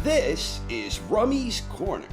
This is Rummy's Corner.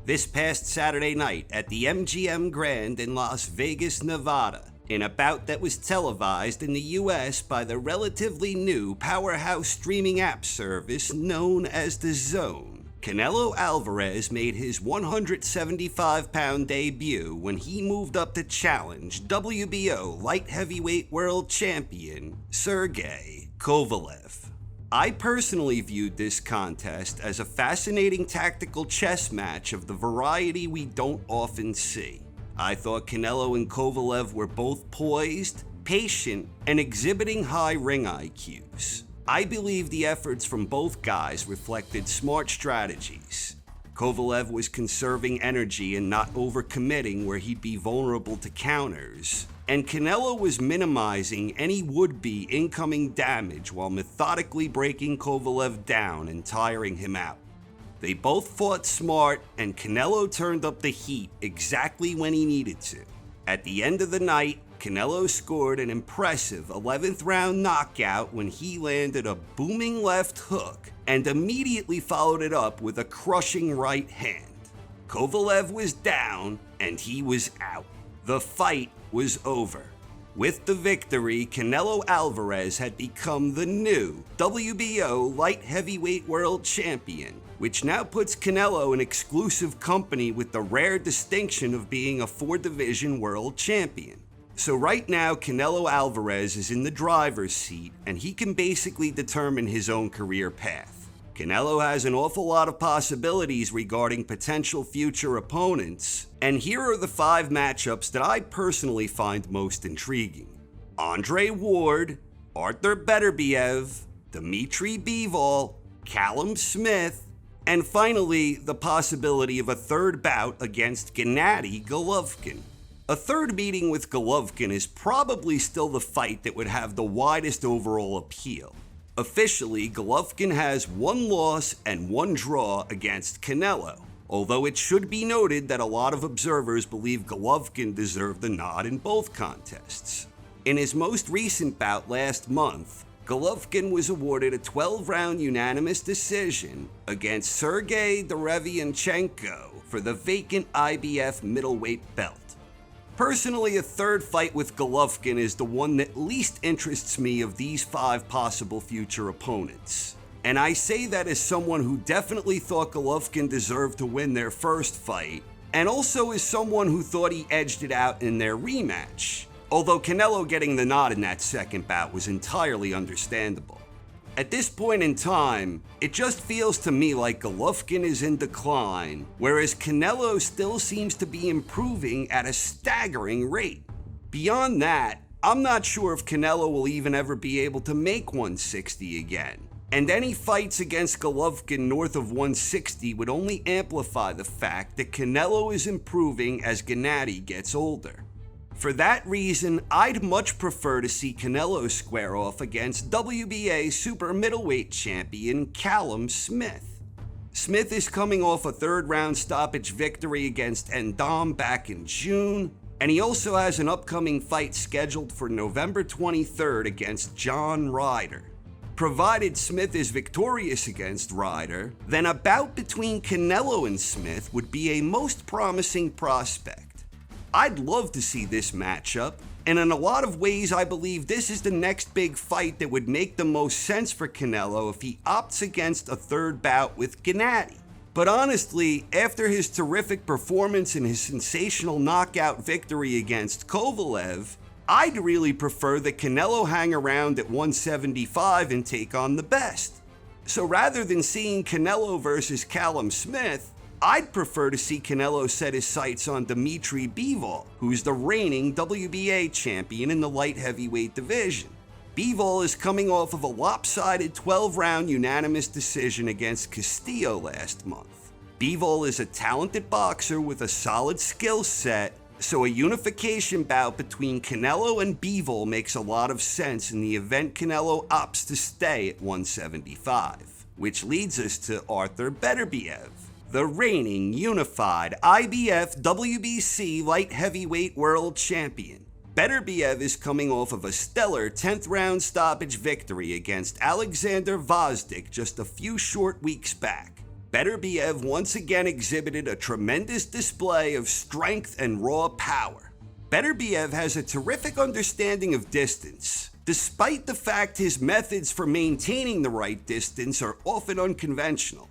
This past Saturday night at the MGM Grand in Las Vegas, Nevada, in a bout that was televised in the US by the relatively new powerhouse streaming app service known as The Zone, Canelo Alvarez made his 175-pound debut when he moved up to challenge WBO light heavyweight world champion Sergey Kovalev. I personally viewed this contest as a fascinating tactical chess match of the variety we don't often see. I thought Canelo and Kovalev were both poised, patient, and exhibiting high ring IQs. I believe the efforts from both guys reflected smart strategies. Kovalev was conserving energy and not overcommitting where he'd be vulnerable to counters, and Canelo was minimizing any would-be incoming damage while methodically breaking Kovalev down and tiring him out. They both fought smart, and Canelo turned up the heat exactly when he needed to. At the end of the night, Canelo scored an impressive 11th round knockout when he landed a booming left hook and immediately followed it up with a crushing right hand. Kovalev was down and he was out. The fight was over. With the victory, Canelo Alvarez had become the new WBO light heavyweight world champion, which now puts Canelo in exclusive company with the rare distinction of being a 4-division world champion. So right now, Canelo Alvarez is in the driver's seat, and he can basically determine his own career path. Canelo has an awful lot of possibilities regarding potential future opponents, and here are the 5 matchups that I personally find most intriguing. Andre Ward, Artur Beterbiev, Dmitry Bivol, Callum Smith, and finally, the possibility of a third bout against Gennady Golovkin. A third meeting with Golovkin is probably still the fight that would have the widest overall appeal. Officially, Golovkin has 1 loss and 1 draw against Canelo, although it should be noted that a lot of observers believe Golovkin deserved the nod in both contests. In his most recent bout last month, Golovkin was awarded a 12-round unanimous decision against Sergey Derevianchenko for the vacant IBF middleweight belt. Personally, a third fight with Golovkin is the one that least interests me of these 5 possible future opponents. And I say that as someone who definitely thought Golovkin deserved to win their first fight, and also as someone who thought he edged it out in their rematch, although Canelo getting the nod in that second bout was entirely understandable. At this point in time, it just feels to me like Golovkin is in decline, whereas Canelo still seems to be improving at a staggering rate. Beyond that, I'm not sure if Canelo will even ever be able to make 160 again, and any fights against Golovkin north of 160 would only amplify the fact that Canelo is improving as Gennady gets older. For that reason, I'd much prefer to see Canelo square off against WBA super middleweight champion Callum Smith. Smith is coming off a 3rd-round stoppage victory against Endom back in June, and he also has an upcoming fight scheduled for November 23rd against John Ryder. Provided Smith is victorious against Ryder, then a bout between Canelo and Smith would be a most promising prospect. I'd love to see this matchup, and in a lot of ways I believe this is the next big fight that would make the most sense for Canelo if he opts against a third bout with Gennady. But honestly, after his terrific performance in his sensational knockout victory against Kovalev, I'd really prefer that Canelo hang around at 175 and take on the best. So rather than seeing Canelo versus Callum Smith, I'd prefer to see Canelo set his sights on Dimitri Beeville, who's the reigning WBA champion in the light heavyweight division. Beeville is coming off of a lopsided 12-round unanimous decision against Castillo last month. Beeville is a talented boxer with a solid skill set, so a unification bout between Canelo and Beeville makes a lot of sense in the event Canelo opts to stay at 175, which leads us to Artur Beterbiev, the reigning unified IBF WBC light heavyweight world champion. Beterbiev is coming off of a stellar 10th round stoppage victory against Alexander Vazdik just a few short weeks back. Beterbiev once again exhibited a tremendous display of strength and raw power. Beterbiev has a terrific understanding of distance, despite the fact his methods for maintaining the right distance are often unconventional.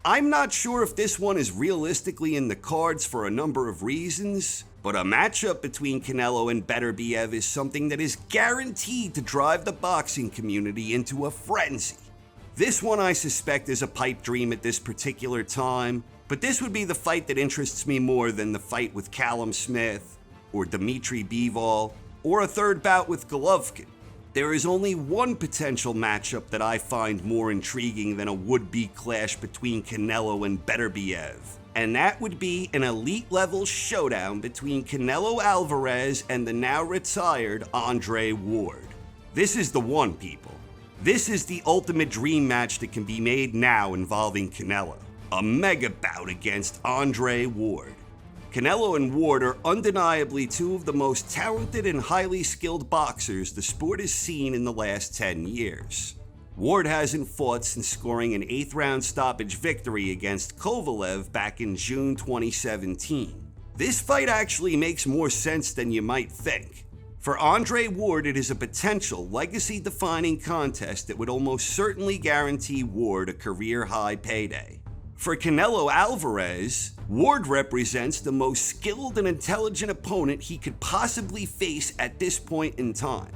I'm not sure if this one is realistically in the cards for a number of reasons, but a matchup between Canelo and Beterbiev is something that is guaranteed to drive the boxing community into a frenzy. This one I suspect is a pipe dream at this particular time, but this would be the fight that interests me more than the fight with Callum Smith, or Dmitry Bivol, or a third bout with Golovkin. There is only one potential matchup that I find more intriguing than a would-be clash between Canelo and Beterbiev, and that would be an elite-level showdown between Canelo Alvarez and the now-retired Andre Ward. This is the one, people. This is the ultimate dream match that can be made now involving Canelo. A mega bout against Andre Ward. Canelo and Ward are undeniably two of the most talented and highly skilled boxers the sport has seen in the last 10 years. Ward hasn't fought since scoring an 8th round stoppage victory against Kovalev back in June 2017. This fight actually makes more sense than you might think. For Andre Ward, it is a potential legacy-defining contest that would almost certainly guarantee Ward a career-high payday. For Canelo Alvarez, Ward represents the most skilled and intelligent opponent he could possibly face at this point in time.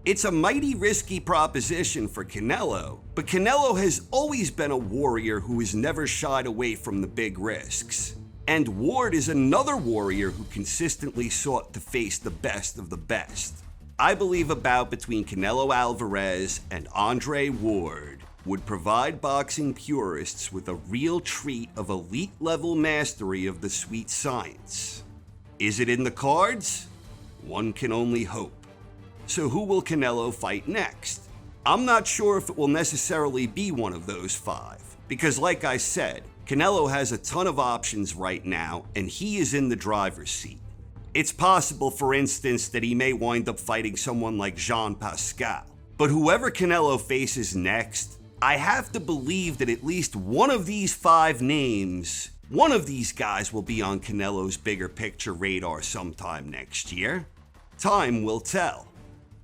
It's a mighty risky proposition for Canelo, but Canelo has always been a warrior who has never shied away from the big risks. And Ward is another warrior who consistently sought to face the best of the best. I believe a bout between Canelo Alvarez and Andre Ward would provide boxing purists with a real treat of elite-level mastery of the sweet science. Is it in the cards? One can only hope. So who will Canelo fight next? I'm not sure if it will necessarily be one of those five, because like I said, Canelo has a ton of options right now, and he is in the driver's seat. It's possible, for instance, that he may wind up fighting someone like Jean Pascal. But whoever Canelo faces next, I have to believe that at least one of these five names, one of these guys will be on Canelo's bigger picture radar sometime next year. Time will tell.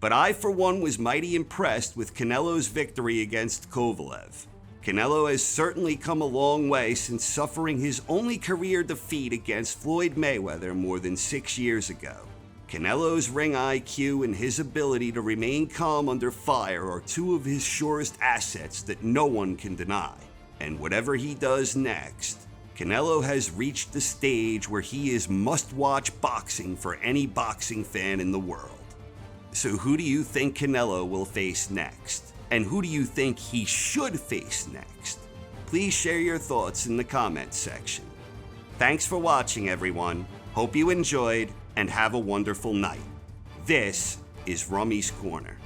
But I, for one, was mighty impressed with Canelo's victory against Kovalev. Canelo has certainly come a long way since suffering his only career defeat against Floyd Mayweather more than 6 years ago. Canelo's ring IQ and his ability to remain calm under fire are two of his surest assets that no one can deny. And whatever he does next, Canelo has reached the stage where he is must-watch boxing for any boxing fan in the world. So who do you think Canelo will face next? And who do you think he should face next? Please share your thoughts in the comments section. Thanks for watching, everyone. Hope you enjoyed, and have a wonderful night. This is Rummy's Corner.